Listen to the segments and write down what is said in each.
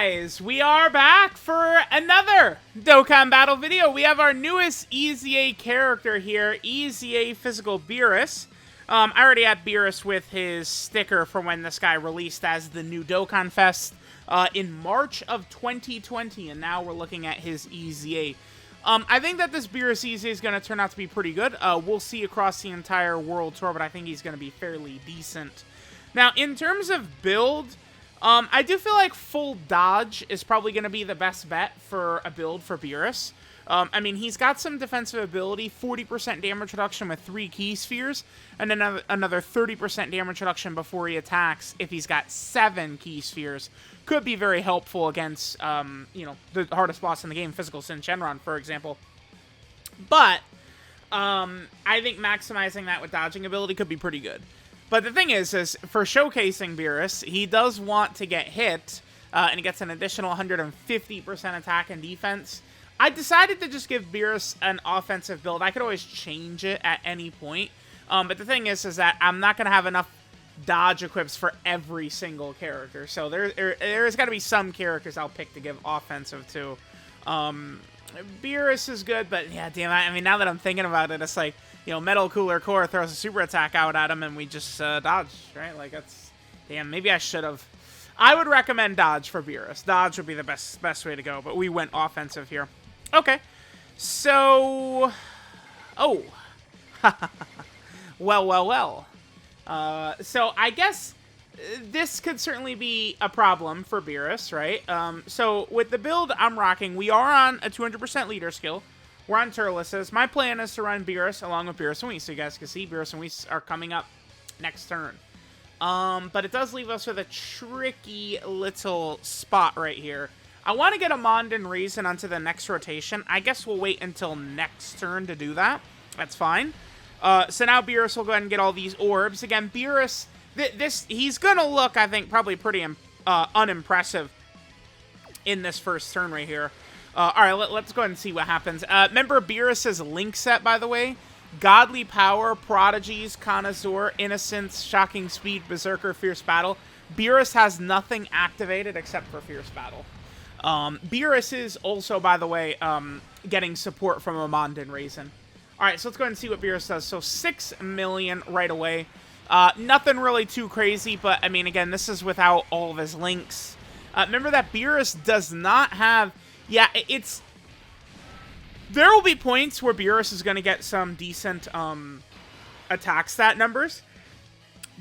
guys, we are back for another Dokkan battle video. We have our newest EZA character here, EZA Physical Beerus. I already had Beerus with his sticker from when this guy released as the new DOKKANFEST in March of 2020, and now we're looking at his EZA. I think that this Beerus EZA is going to turn out to be pretty good. We'll see across the entire world tour, but I think he's going to be fairly decent. Now, in terms of build, I do feel like full dodge is probably going to be the best bet for a build for Beerus. I mean, he's got some defensive ability, 40% damage reduction with 3 key spheres, and another 30% damage reduction before he attacks if he's got 7 key spheres. Could be very helpful against, you know, the hardest boss in the game, Physical Sin Shenron, for example. But, I think maximizing that with dodging ability could be pretty good. But the thing is for showcasing Beerus, he does want to get hit, and he gets an additional 150% attack and defense. I decided to just give Beerus an offensive build. I could always change it at any point. But the thing is that I'm not going to have enough dodge equips for every single character. So there's got to be some characters I'll pick to give offensive to. Beerus is good, but yeah, damn, I mean, now that I'm thinking about it, it's like, you know, Metal Cooler Core throws a super attack out at him and we just dodge, right? Like, that's, damn, maybe I should have. I would recommend dodge for Beerus. Dodge would be the best way to go, but we went offensive here. Okay, so, oh, well. So I guess this could certainly be a problem for Beerus, right? So with the build I'm rocking, we are on a 200% leader skill. We're on Turleses. My plan is to run Beerus along with Beerus and Whis, so you guys can see Beerus and Whis are coming up next turn. But it does leave us with a tricky little spot right here. I want to get a Mondin Reason onto the next rotation. I guess we'll wait until next turn to do that. That's fine. So now Beerus will go ahead and get all these orbs. Again, Beerus, he's going to look, I think, probably pretty unimpressive in this first turn right here. All right, let's go ahead and see what happens. Remember Beerus's Link set, by the way? Godly Power, Prodigies, Connoisseur, Innocence, Shocking Speed, Berserker, Fierce Battle. Beerus has nothing activated except for Fierce Battle. Beerus is also, by the way, getting support from a Mondin Raisin. Alright, so let's go ahead and see what Beerus does. So 6 million right away. Nothing really too crazy, but, I mean, again, this is without all of his links. Remember that Beerus does not have... Yeah, it's... There will be points where Beerus is going to get some decent attack stat numbers.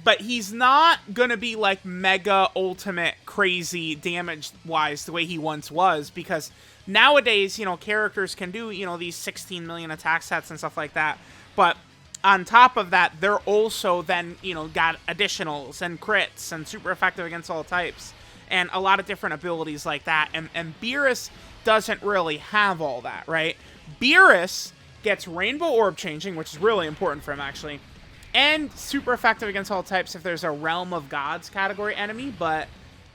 But he's not going to be, like, mega ultimate crazy damage-wise the way he once was. Because nowadays, you know, characters can do, you know, these 16 million attack stats and stuff like that. But on top of that, they're also then, you know, got additionals and crits and super effective against all types. And a lot of different abilities like that. And Beerus doesn't really have all that, right? Beerus gets Rainbow Orb Changing, which is really important for him, actually. And super effective against all types if there's a Realm of Gods category enemy, but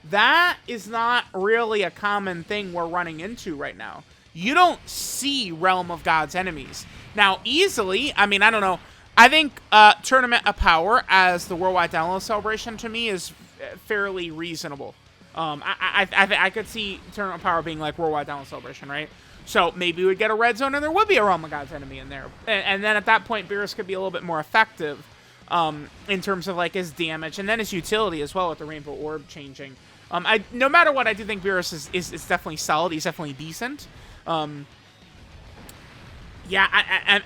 that is not really a common thing we're running into right now. You don't see Realm of Gods enemies. Now, easily, I mean, I don't know. I think Tournament of Power as the Worldwide Download Celebration to me is fairly reasonable. I could see Tournament of Power being like Worldwide Download Celebration, right? So maybe we would get a red zone and there would be a Realm of Gods enemy in there. And then at that point, Beerus could be a little bit more effective in terms of like his damage and then his utility as well with the Rainbow Orb changing. No matter what, I do think Beerus is definitely solid. He's definitely decent. Yeah,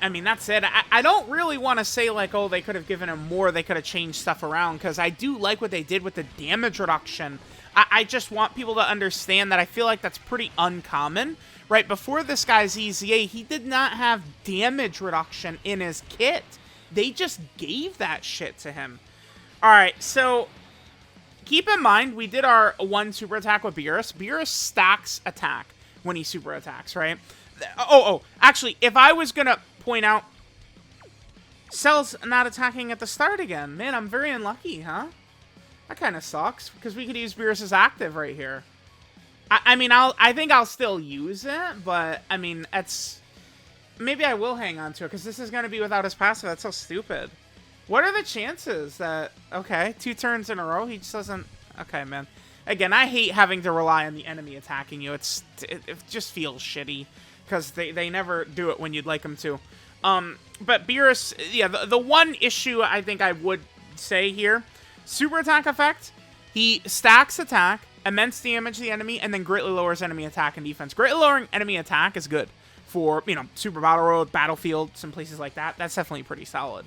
I mean, that's it. I don't really want to say like, oh, they could have given him more. They could have changed stuff around because I do like what they did with the damage reduction. I just want people to understand that I feel like that's pretty uncommon. Right, before this guy's EZA, he did not have damage reduction in his kit. They just gave that shit to him. Alright, so keep in mind, we did our 1 super attack with Beerus. Beerus stacks attack when he super attacks, right? Oh, actually, if I was going to point out, Cell's not attacking at the start again. Man, I'm very unlucky, huh? That kind of sucks, because we could use Beerus's active right here. I mean, I think I'll still use it, but, I mean, maybe I will hang on to it, because this is going to be without his passive. That's so stupid. What are the chances that, okay, 2 turns in a row, he just doesn't, okay, man. Again, I hate having to rely on the enemy attacking you. It just feels shitty, because they never do it when you'd like them to. But Beerus, yeah, the one issue I think I would say here, super attack effect, he stacks attack, immense damage to the enemy, and then greatly lowers enemy attack and defense. Greatly lowering enemy attack is good for, you know, Super Battle Road, Battlefield, some places like that. That's definitely pretty solid.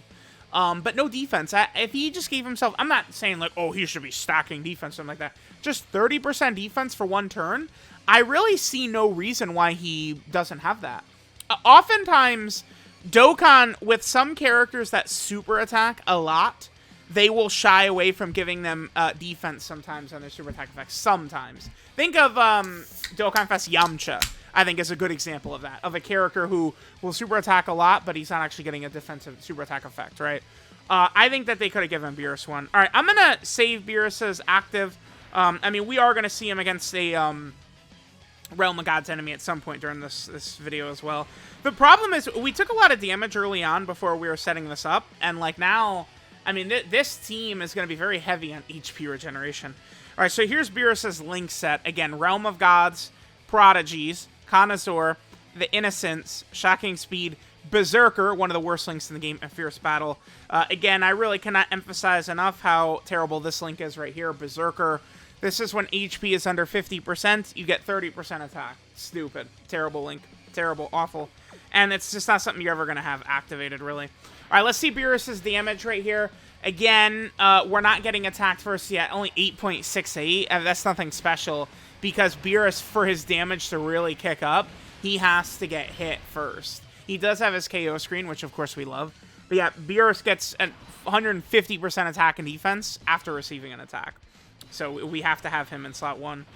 But no defense. If he just gave himself, I'm not saying like, oh, he should be stacking defense, something like that. Just 30% defense for one turn. I really see no reason why he doesn't have that. Oftentimes, Dokkan, with some characters that super attack a lot, they will shy away from giving them defense sometimes on their super attack effects. Sometimes. Think of DOKKANFEST Yamcha, I think is a good example of that. Of a character who will super attack a lot, but he's not actually getting a defensive super attack effect, right? I think that they could have given Beerus one. Alright, I'm going to save Beerus as active. I mean, we are going to see him against a Realm of God's enemy at some point during this video as well. The problem is, we took a lot of damage early on before we were setting this up, and like now, I mean, this team is going to be very heavy on HP regeneration. Alright, so here's Beerus' Link set. Again, Realm of Gods, Prodigies, Connoisseur, the Innocents, Shocking Speed, Berserker, one of the worst links in the game, and Fierce Battle. Again, I really cannot emphasize enough how terrible this link is right here. Berserker. This is when HP is under 50%, you get 30% attack. Stupid. Terrible link. Terrible. Awful. And it's just not something you're ever going to have activated, really. Alright, let's see Beerus' damage right here. Again, we're not getting attacked first yet. Only 8.68. That's nothing special, because Beerus, for his damage to really kick up, he has to get hit first. He does have his KO screen, which of course we love. But yeah, Beerus gets 150% attack and defense after receiving an attack. So we have to have him in slot 1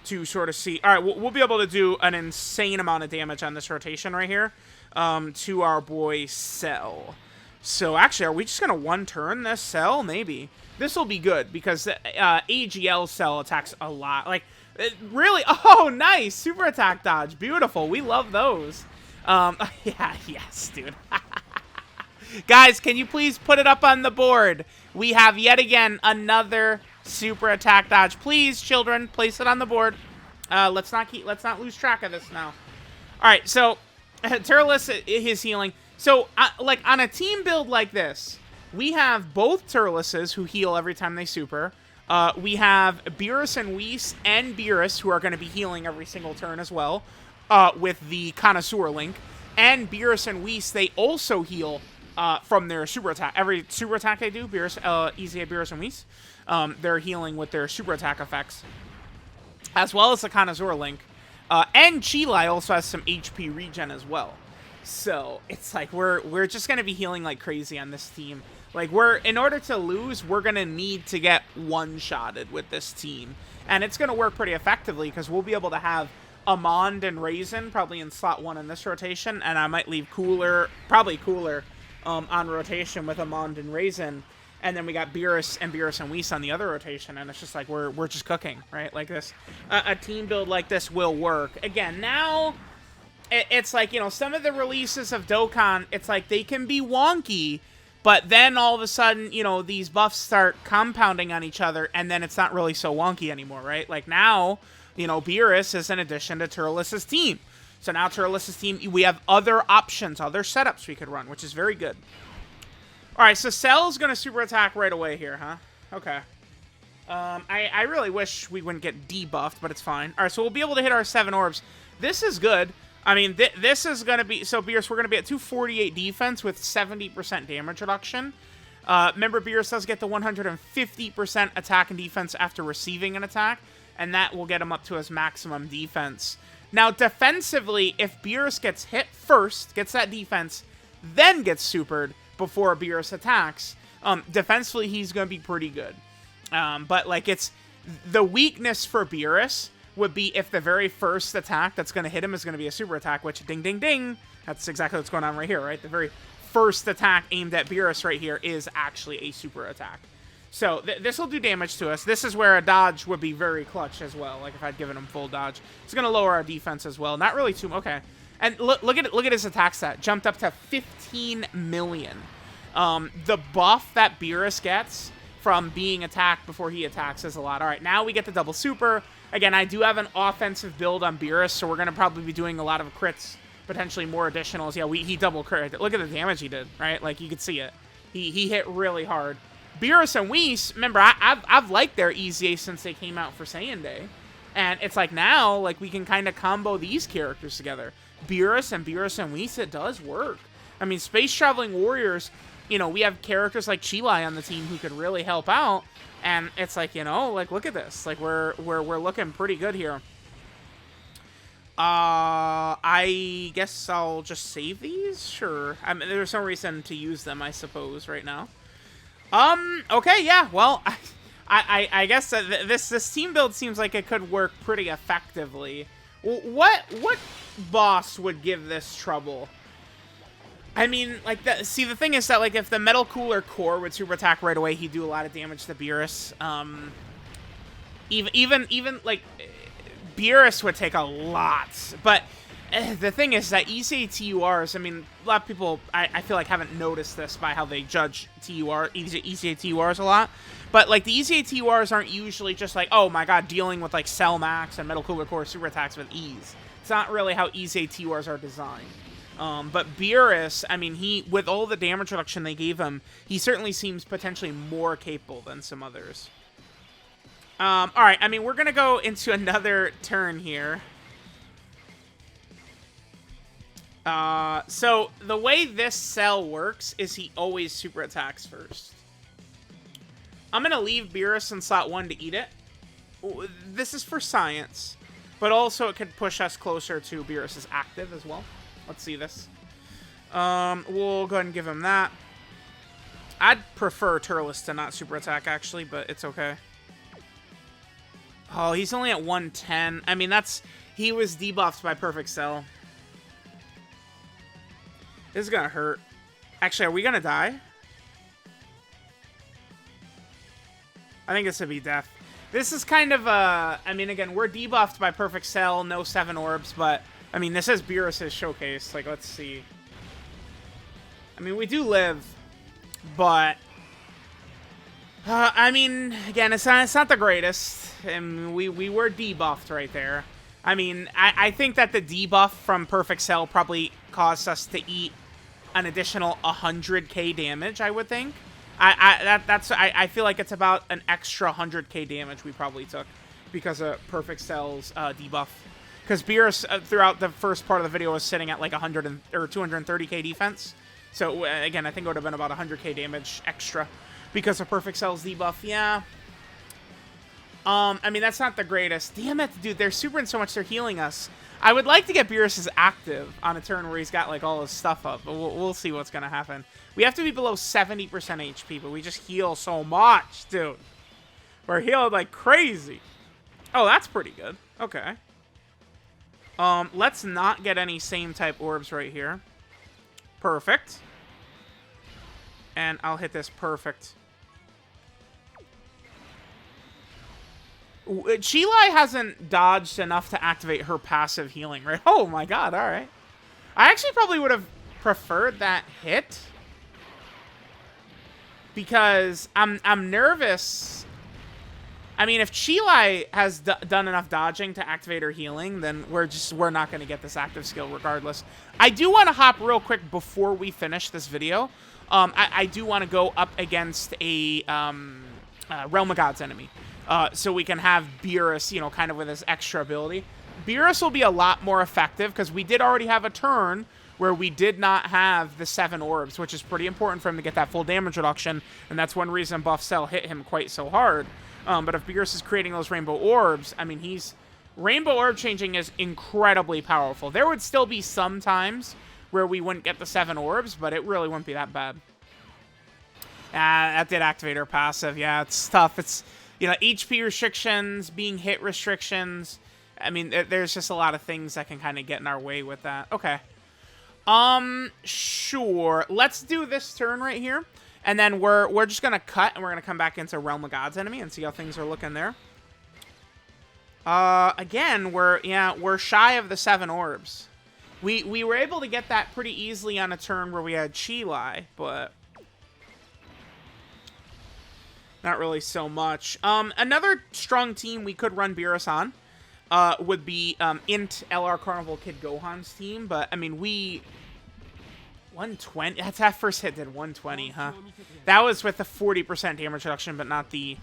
to sort of see. All right, we'll be able to do an insane amount of damage on this rotation right here to our boy Cell. So actually, are we just going to one-turn this Cell? Maybe. This will be good, because AGL Cell attacks a lot. Like, really? Oh, nice! Super attack dodge. Beautiful. We love those. Yeah, yes, dude. Guys, can you please put it up on the board? We have yet again another super attack dodge. Please, children, place it on the board. Let's not lose track of this now. All right, so Turles is healing. So, like on a team build like this, we have both Turleses who heal every time they super. We have Beerus and Whis and Beerus who are going to be healing every single turn as well, with the Connoisseur link. And Beerus and Whis, they also heal from their super attack. Every super attack they do, EZA, Beerus, and Whis, they're healing with their super attack effects, as well as the Connoisseur link. And Chilai also has some HP regen as well. So it's like we're just gonna be healing like crazy on this team. Like, in order to lose, we're gonna need to get one-shotted with this team, and it's gonna work pretty effectively because we'll be able to have Amond and Raisin probably in slot 1 in this rotation, and I might leave probably Cooler on rotation with Amond and Raisin, and then we got Beerus and Whis on the other rotation, and it's just like we're just cooking, right? Like this, a team build like this will work. Again, now it's like, you know, some of the releases of Dokkan, it's like they can be wonky, but then all of a sudden, you know, these buffs start compounding on each other, and then it's not really so wonky anymore, right? Like now, you know, Beerus is an addition to Turles' team. So now Turles' team, we have other options, other setups we could run, which is very good. Alright, so Cell's going to super attack right away here, huh? Okay. I really wish we wouldn't get debuffed, but it's fine. Alright, so we'll be able to hit our 7 orbs. This is good. I mean, this is going to be... So, Beerus, we're going to be at 248 defense with 70% damage reduction. Remember, Beerus does get the 150% attack and defense after receiving an attack, and that will get him up to his maximum defense. Now, defensively, if Beerus gets hit first, gets that defense, then gets supered before Beerus attacks, defensively, he's going to be pretty good. But, like, it's... The weakness for Beerus would be if the very first attack that's going to hit him is going to be a super attack, which, ding, ding, ding, that's exactly what's going on right here, right? The very first attack aimed at Beerus right here is actually a super attack. So, this will do damage to us. This is where a dodge would be very clutch as well, like if I'd given him full dodge. It's going to lower our defense as well. Not really too... Okay. And look at his attack stat. Jumped up to 15 million. The buff that Beerus gets from being attacked before he attacks is a lot. All right, now we get the double super. Again, I do have an offensive build on Beerus, so we're going to probably be doing a lot of crits, potentially more additionals. Yeah, he double crit. Look at the damage he did, right? Like, you could see it. He hit really hard. Beerus and Whis, remember, I've liked their EZA since they came out for Saiyan Day. And it's like now, like, we can kind of combo these characters together. Beerus and Whis, it does work. I mean, Space Traveling Warriors, you know, we have characters like Chilai on the team who could really help out. And it's like, you know, like, look at this. Like, we're looking pretty good here. I guess I'll just save these? Sure. I mean, there's no reason to use them, I suppose, right now. Okay, yeah, well, I guess this team build seems like it could work pretty effectively. What boss would give this trouble? I mean, like, the thing is that, like, if the Metal Cooler Core would super attack right away, he'd do a lot of damage to Beerus. Even like, Beerus would take a lot. But the thing is that EZA TURs, I mean, a lot of people, I feel like, haven't noticed this by how they judge EZA TURs a lot. But, like, the EZA TURs aren't usually just like, oh my god, dealing with, like, Cell Max and Metal Cooler Core super attacks with ease. It's not really how EZA TURs are designed. But Beerus, I mean, with all the damage reduction they gave him, he certainly seems potentially more capable than some others. Alright, I mean, we're gonna go into another turn here. So, the way this Cell works is he always super attacks first. I'm gonna leave Beerus in slot 1 to eat it. This is for science, but also it could push us closer to Beerus's active as well. Let's see this. We'll go ahead and give him that. I'd prefer Turles to not super attack, actually, but it's okay. Oh, he's only at 110. I mean, he was debuffed by Perfect Cell. This is gonna hurt. Actually, are we gonna die? I think this would be death. This is kind of I mean, again, we're debuffed by Perfect Cell, no 7 orbs, but I mean, this is Beerus' showcase. Like, let's see. I mean, we do live, but I mean, again, it's not the greatest, and we were debuffed right there. I mean, I think that the debuff from Perfect Cell probably caused us to eat an additional 100k damage, I would think. I feel like it's about an extra 100k damage we probably took because of Perfect Cell's debuff. Because Beerus, throughout the first part of the video, was sitting at like 230k defense. So, again, I think it would have been about 100k damage extra because of Perfect Cell's debuff. Yeah. I mean, that's not the greatest. Damn it, dude. They're supering so much they're healing us. I would like to get Beerus' active on a turn where he's got, like, all his stuff up. But we'll see what's going to happen. We have to be below 70% HP, but we just heal so much, dude. We're healed like crazy. Oh, that's pretty good. Okay. Let's not get any same type orbs right here. Perfect. And I'll hit this perfect. Chilai hasn't dodged enough to activate her passive healing, right? Oh my god, alright. I actually probably would have preferred that hit. Because I'm nervous. I mean, if Chilai has done enough dodging to activate her healing, then we're not going to get this active skill regardless. I do want to hop real quick before we finish this video. I do want to go up against a Realm of Gods enemy. So we can have Beerus, you know, kind of with his extra ability. Beerus will be a lot more effective because we did already have a turn where we did not have the 7 orbs, which is pretty important for him to get that full damage reduction, and that's one reason Buff Cell hit him quite so hard. But if Beerus is creating those rainbow orbs, I mean, rainbow orb changing is incredibly powerful. There would still be some times where we wouldn't get the 7 orbs, but it really wouldn't be that bad. That did activate her passive. Yeah, it's tough. It's, you know, HP restrictions, being hit restrictions. I mean, there's just a lot of things that can kind of get in our way with that. Okay. Sure. Let's do this turn right here. And then we're just going to cut, and we're going to come back into Realm of Gods enemy and see how things are looking there. Again, we're shy of the 7 orbs. We were able to get that pretty easily on a turn where we had Chilai, but Not really so much. Another strong team we could run Beerus on would be Int LR Carnival Kid Gohan's team, but I mean 120. That's that first hit did 120, huh? That was with the 40% damage reduction, but not the.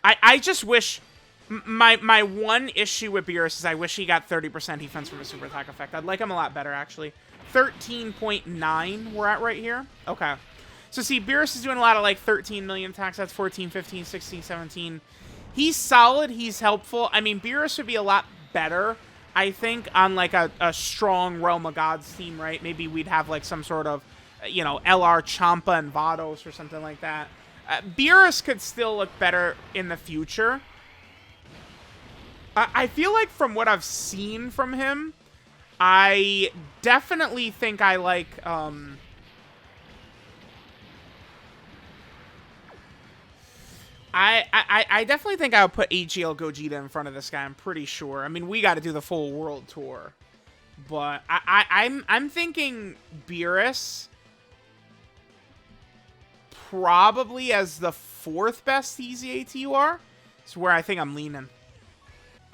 I just wish my one issue with Beerus is I wish he got 30% defense from a super attack effect. I'd like him a lot better actually. 13.9 we're at right here. Okay. So see, Beerus is doing a lot of like 13 million attacks. That's 14, 15, 16, 17. He's solid. He's helpful. I mean, Beerus would be a lot better, I think, on like a strong Realm of Gods team, right? Maybe we'd have like some sort of, you know, LR Champa and Vados or something like that. Beerus could still look better in the future. I feel like from what I've seen from him, I definitely think I like... I definitely think I would put AGL Gogeta in front of this guy. I'm pretty sure. I mean, we got to do the full world tour, but I'm thinking Beerus probably as the 4th best EZA is where I think I'm leaning.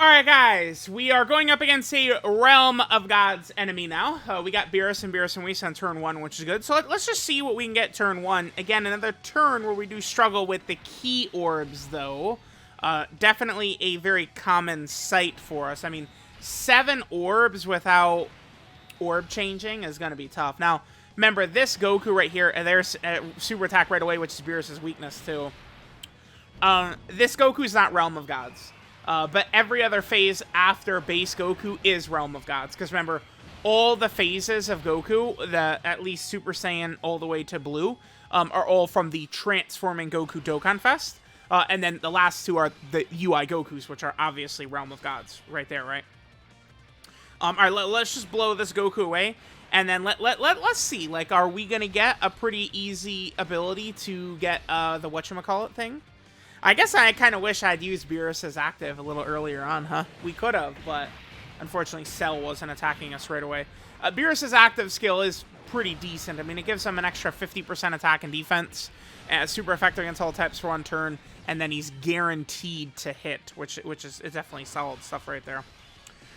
Alright guys, we are going up against a Realm of Gods enemy now. We got Beerus and Whis on turn 1, which is good. So let's just see what we can get turn 1. Again, another turn where we do struggle with the key orbs, though. Definitely a very common sight for us. I mean, 7 orbs without orb changing is going to be tough. Now, remember, this Goku right here, and there's super attack right away, which is Beerus' weakness, too. This Goku's not Realm of Gods. But every other phase after base Goku is Realm of Gods. Because remember, all the phases of Goku, at least Super Saiyan all the way to Blue, are all from the Transforming Goku Dokkan Fest. And then the last 2 are the UI Gokus, which are obviously Realm of Gods. Right there, right? Alright, let's just blow this Goku away. And then let's see, like, are we going to get a pretty easy ability to get the whatchamacallit thing? I guess I kind of wish I'd used Beerus as active a little earlier on, huh? We could have, but unfortunately Cell wasn't attacking us right away. Beerus' active skill is pretty decent. I mean, it gives him an extra 50% attack and defense, super effective against all types for 1 turn, and then he's guaranteed to hit, which is definitely solid stuff right there. All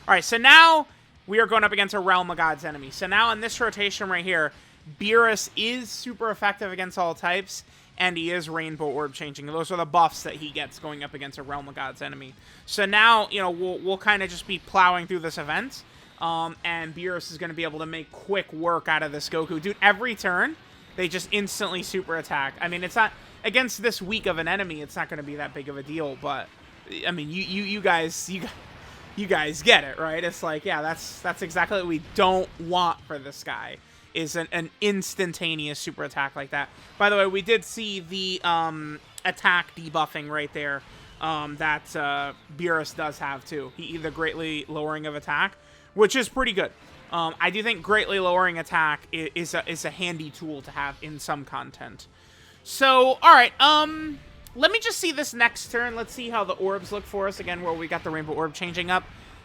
right, so now we are going up against a Realm of Gods enemy. So now in this rotation right here, Beerus is super effective against all types, and he is Rainbow Orb changing. Those are the buffs that he gets going up against a Realm of Gods enemy. So now, you know, we'll kind of just be plowing through this event, and Beerus is going to be able to make quick work out of this Goku. Dude, every turn, they just instantly super attack. I mean, it's not, against this weak of an enemy, it's not going to be that big of a deal, but, I mean, you guys get it, right? It's like, yeah, that's exactly what we don't want for this guy. Is an instantaneous super attack like that. By the way, we did see the attack debuffing right there that Beerus does have too. He either greatly lowering of attack, which is pretty good. I do think greatly lowering attack is a handy tool to have in some content. So, all right, let me just see this next turn. Let's see how the orbs look for us again, where we got the Rainbow Orb changing up.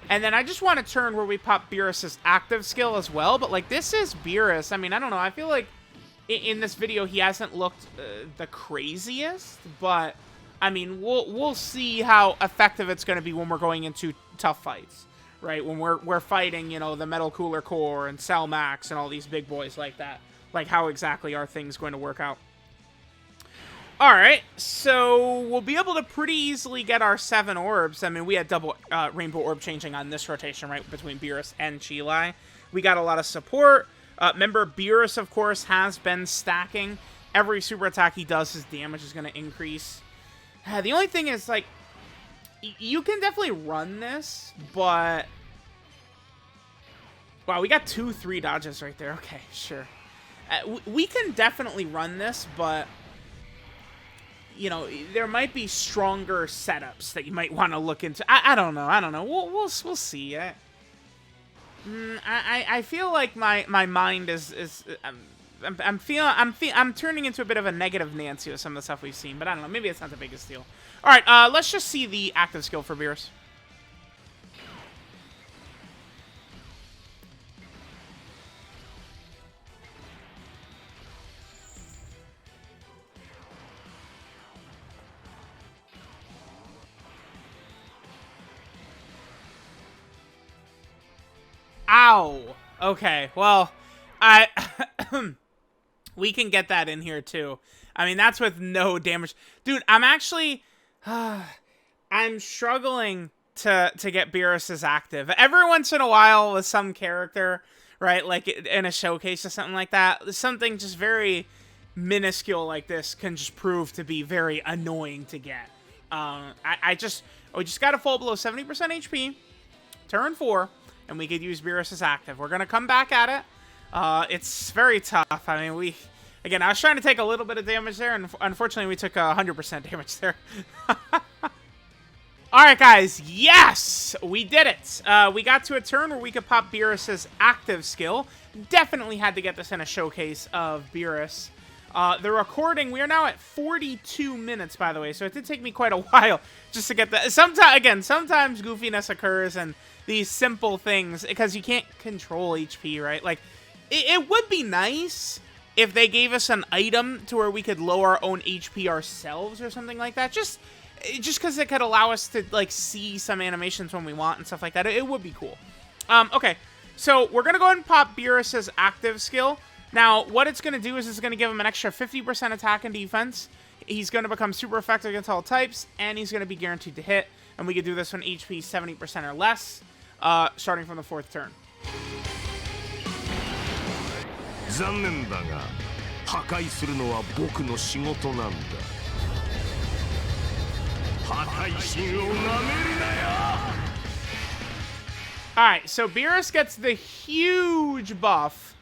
And then I just want to turn where we pop Beerus' active skill as well. But, like, this is Beerus. I mean, I don't know. I feel like in this video he hasn't looked the craziest. But, I mean, we'll see how effective it's going to be when we're going into tough fights. Right? When we're fighting, you know, the Metal Cooler Core and Cell Max and all these big boys like that. Like, how exactly are things going to work out? Alright, so we'll be able to pretty easily get our 7 orbs. I mean, we had double Rainbow Orb changing on this rotation, right, between Beerus and Chilai. We got a lot of support. Remember, Beerus, of course, has been stacking. Every super attack he does, his damage is going to increase. The only thing is, like, you can definitely run this, but... Wow, we got 2 3 dodges right there. Okay, sure. We can definitely run this, but... You know, there might be stronger setups that you might want to look into. I don't know. We'll see. I feel like my mind is I'm turning into a bit of a negative Nancy with some of the stuff we've seen, but I don't know. Maybe it's not the biggest deal. All right, let's just see the active skill for Beerus. Ow. Okay, well, I we can get that in here too. I mean, that's with no damage. Dude, I'm actually I'm struggling to get Beerus active. Every once in a while with some character, right? Like in a showcase or something like that, something just very minuscule like this can just prove to be very annoying to get. We just got to fall below 70% HP, turn 4, and we could use Beerus as active. We're going to come back at it. It's very tough. I mean, again, I was trying to take a little bit of damage there, and unfortunately we took 100% damage there. Alright, guys, yes! We did it! We got to a turn where we could pop Beerus' active skill. Definitely had to get this in a showcase of Beerus. The recording, we are now at 42 minutes, by the way, so it did take me quite a while just to get that. Sometimes goofiness occurs and these simple things, because you can't control HP, right? Like, it would be nice if they gave us an item to where we could lower our own HP ourselves or something like that. Just because it could allow us to, like, see some animations when we want and stuff like that. It would be cool. Okay, so we're going to go ahead and pop Beerus' active skill. Now, what it's going to do is it's going to give him an extra 50% attack and defense. He's going to become super effective against all types, and he's going to be guaranteed to hit. And we could do this when HP 70% or less, starting from the 4th turn. Alright, so Beerus gets the huge buff.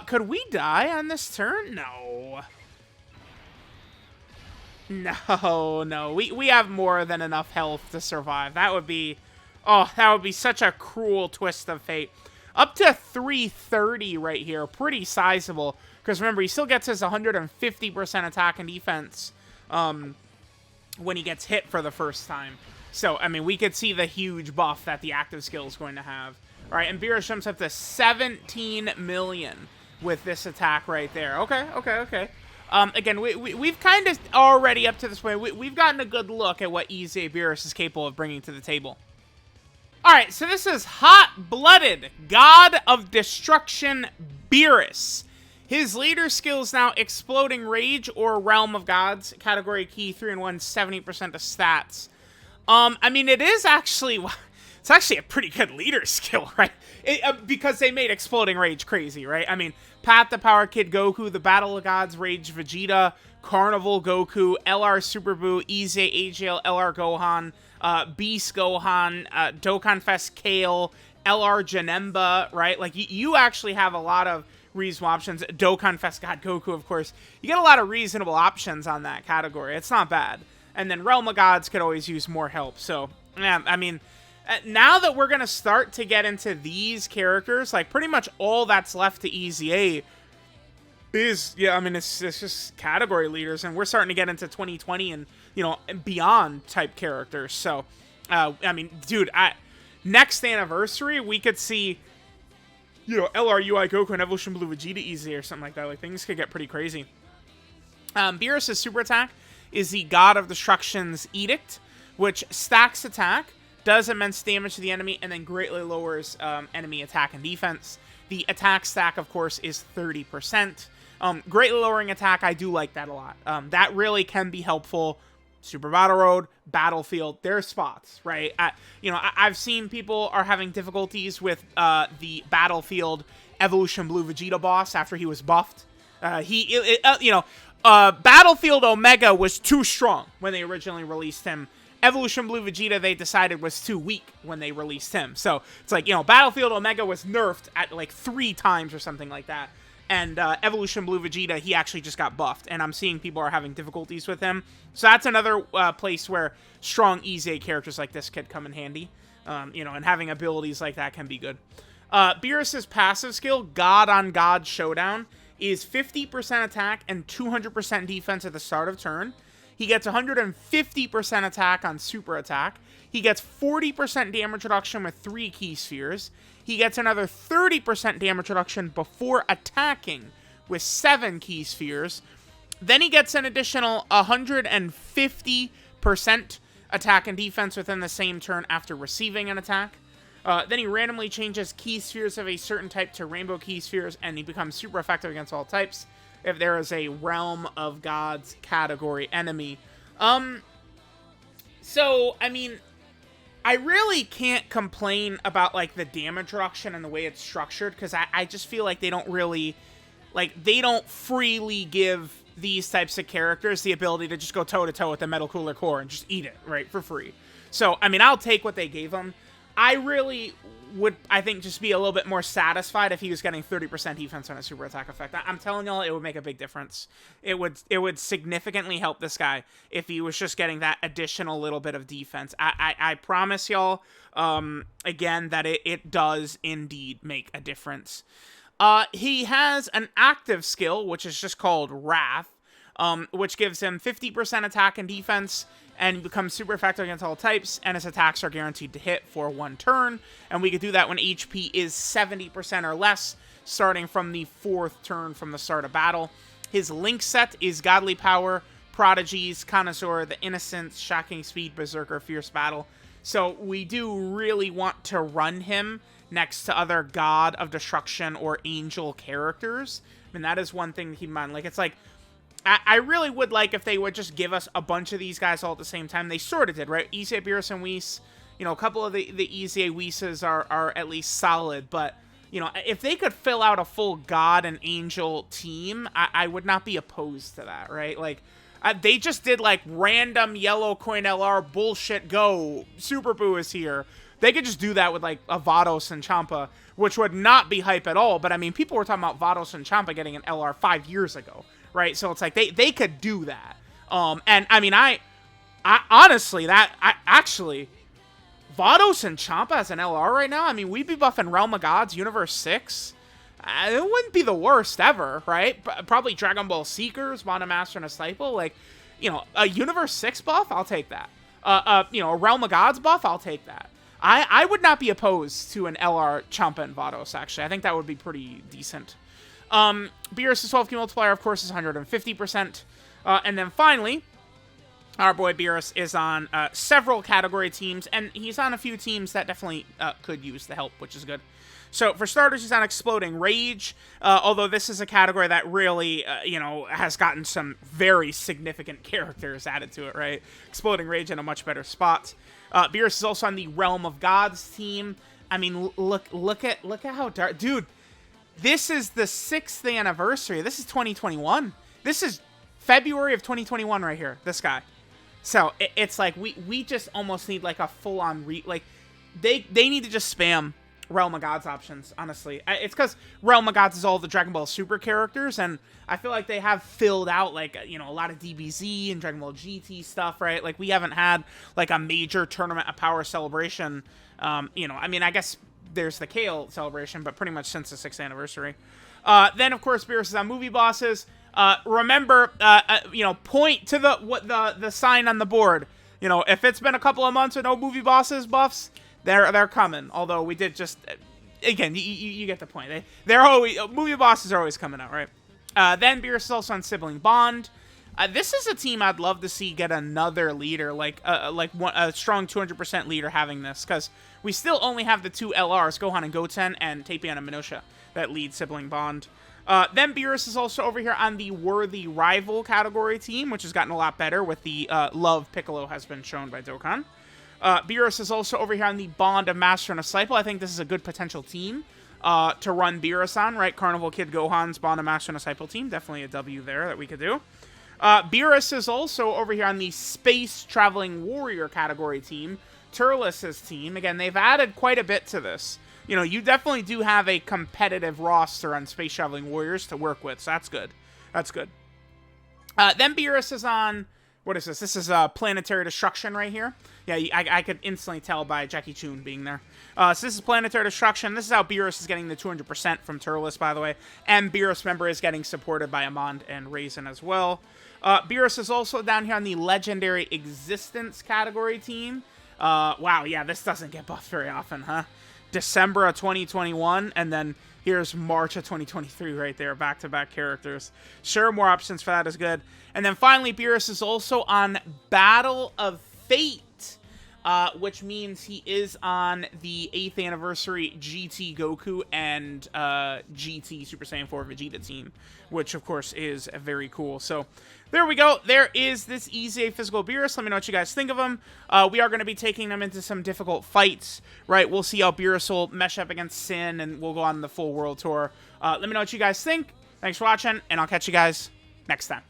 Could we die on this turn? No. No. We have more than enough health to survive. That would be... Oh, that would be such a cruel twist of fate. Up to 330 right here. Pretty sizable. Because remember, he still gets his 150% attack and defense when he gets hit for the first time. So, I mean, we could see the huge buff that the active skill is going to have. All right, and Beerus jumps up to 17 million with this attack right there. Okay. Again, we've kind of already, up to this point, we've gotten a good look at what EZA Beerus is capable of bringing to the table. All right, so this is Hot-Blooded God of Destruction Beerus. His leader skill is now Exploding Rage or Realm of Gods. Category key 3 and 1, 70% of stats. I mean, it's actually a pretty good leader skill, right? Because they made Exploding Rage crazy, right? I mean, Pat the Power Kid Goku, the Battle of Gods Rage Vegeta, Carnival Goku, LR Super Buu, EZA AGL, LR Gohan, Beast Gohan, DOKKANFEST Kale, LR Janemba, right? Like, you actually have a lot of reasonable options. DOKKANFEST God Goku, of course. You get a lot of reasonable options on that category. It's not bad. And then Realm of Gods could always use more help. So, yeah, I mean, now that we're going to start to get into these characters, like, pretty much all that's left to EZA is, yeah, I mean, it's just category leaders, and we're starting to get into 2020 and, you know, beyond type characters. So, I mean, dude, next anniversary, we could see, you know, LRUI Goku and Evolution Blue Vegeta EZA or something like that. Like, things could get pretty crazy. Beerus' super attack is the God of Destruction's Edict, which stacks attack, does immense damage to the enemy, and then greatly lowers enemy attack and defense. The attack stack, of course, is 30%. Greatly lowering attack, I do like that a lot. That really can be helpful. Super Battle Road, Battlefield, there's spots, right? I've seen people are having difficulties with the Battlefield Evolution Blue Vegeta boss after he was buffed. Battlefield Omega was too strong when they originally released him. Evolution Blue Vegeta, they decided, was too weak when they released him. So, it's like, Battlefield Omega was nerfed at, like, 3 times or something like that. And Evolution Blue Vegeta, he actually just got buffed. And I'm seeing people are having difficulties with him. So, that's another place where strong EZA characters like this could come in handy. And having abilities like that can be good. Beerus' passive skill, God on God Showdown, is 50% attack and 200% defense at the start of turn. He gets 150% attack on super attack. He gets 40% damage reduction with 3 key spheres. He gets another 30% damage reduction before attacking with 7 key spheres. Then he gets an additional 150% attack and defense within the same turn after receiving an attack. Then he randomly changes key spheres of a certain type to rainbow key spheres, and he becomes super effective against all types if there is a Realm of Gods category enemy. So, I mean, I really can't complain about, like, the damage reduction and the way it's structured, because I just feel like they don't really, like, they don't freely give these types of characters the ability to just go toe-to-toe with the Metal Cooler Core and just eat it, right, for free. So, I mean, I'll take what they gave him. I really would, I think, just be a little bit more satisfied if he was getting 30% defense on a super attack effect. I'm telling y'all, it would make a big difference. It would significantly help this guy if he was just getting that additional little bit of defense. I promise y'all, again, that it does indeed make a difference. He has an active skill, which is just called Wrath, which gives him 50% attack and defense, and becomes super effective against all types, and his attacks are guaranteed to hit for 1 turn, and we could do that when HP is 70% or less, starting from the 4th turn from the start of battle. His link set is Godly Power, Prodigies, Connoisseur, the Innocence, Shocking Speed, Berserker, Fierce Battle. So we do really want to run him next to other God of Destruction or Angel characters. I mean, that is one thing to keep in mind. Like, it's like, I really would like if they would just give us a bunch of these guys all at the same time. They sort of did, right? EZA, Beerus, and Whis. You know, a couple of the EZA Whises are at least solid, but, you know, if they could fill out a full God and Angel team, I would not be opposed to that, right? Like, they just did, like, random yellow coin LR bullshit go. Super Boo is here. They could just do that with, like, a Vados and Champa, which would not be hype at all. But, I mean, people were talking about Vados and Champa getting an LR 5 years ago, right? So it's like, they could do that. And, I mean, I honestly, actually, Vados and Champa as an LR right now, I mean, we'd be buffing Realm of Gods, Universe 6. It wouldn't be the worst ever, right? Probably Dragon Ball Seekers, Mana Master, and a Disciple. Like, you know, a Universe 6 buff, I'll take that. You know, a Realm of Gods buff, I'll take that. I would not be opposed to an LR Champa and Vados, actually. I think that would be pretty decent. Beerus' 12 key multiplier, of course, is 150%. And then finally, our boy Beerus is on several category teams, and he's on a few teams that definitely could use the help, which is good. So, for starters, he's on Exploding Rage, although this is a category that really, you know, has gotten some very significant characters added to it, right? Exploding Rage in a much better spot. Beerus is also on the Realm of Gods team. I mean, look at how dark... Dude, this is the 6th anniversary. This is 2021. This is February of 2021 right here, this guy. So, it's like, we just almost need, like, a full-on... Like, they need to just spam Realm of Gods options, honestly. It's because Realm of Gods is all the Dragon Ball Super characters, and I feel like they have filled out, like, you know, a lot of DBZ and Dragon Ball GT stuff, right? Like, we haven't had, like, a major Tournament of Power celebration. You know, I mean, I guess there's the Kale celebration, but pretty much since the 6th anniversary. Then, of course, Beerus is on Movie Bosses. Remember, you know, point to the sign on the board. You know, if it's been a couple of months with no Movie Bosses buffs, they're coming. Although we did just, again, you get the point. They're always, Movie Bosses are always coming out, right? Then Beerus is also on Sibling Bond. This is a team I'd love to see get another leader, like a strong 200% leader having this, because we still only have the 2 LRs, Gohan and Goten, and Tapion and Minutia, that lead Sibling Bond. Then Beerus is also over here on the Worthy Rival category team, which has gotten a lot better with the Love Piccolo has been shown by Dokkan. Beerus is also over here on the Bond of Master and Disciple. I think this is a good potential team to run Beerus on, right? Carnival Kid Gohan's Bond of Master and Disciple team. Definitely a W there that we could do. Beerus is also over here on the Space Traveling Warrior category team. Turles' team. Again, they've added quite a bit to this. You know, you definitely do have a competitive roster on Space Traveling Warriors to work with, so that's good. That's good. Then Beerus is on... What is this? This is Planetary Destruction right here. Yeah, I could instantly tell by Jackie Chun being there. So this is Planetary Destruction. This is how Beerus is getting the 200% from Turles, by the way. And Beerus, remember, is getting supported by Amand and Raisin as well. Beerus is also down here on the Legendary Existence category team. Wow, yeah, this doesn't get buffed very often, huh? December of 2021, and then here's March of 2023 right there, back-to-back characters. Sure, more options for that is good. And then finally, Beerus is also on Battle of Fate. which means he is on the 8th anniversary GT Goku and GT Super Saiyan 4 Vegeta team, which of course is very cool. So there we go. There is this EZA Physical Beerus. Let me know what you guys think of him. We are going to be taking them into some difficult fights, right? We'll see how Beerus will mesh up against Sin, and we'll go on the full world tour. Let me know what you guys think. Thanks for watching, and I'll catch you guys next time.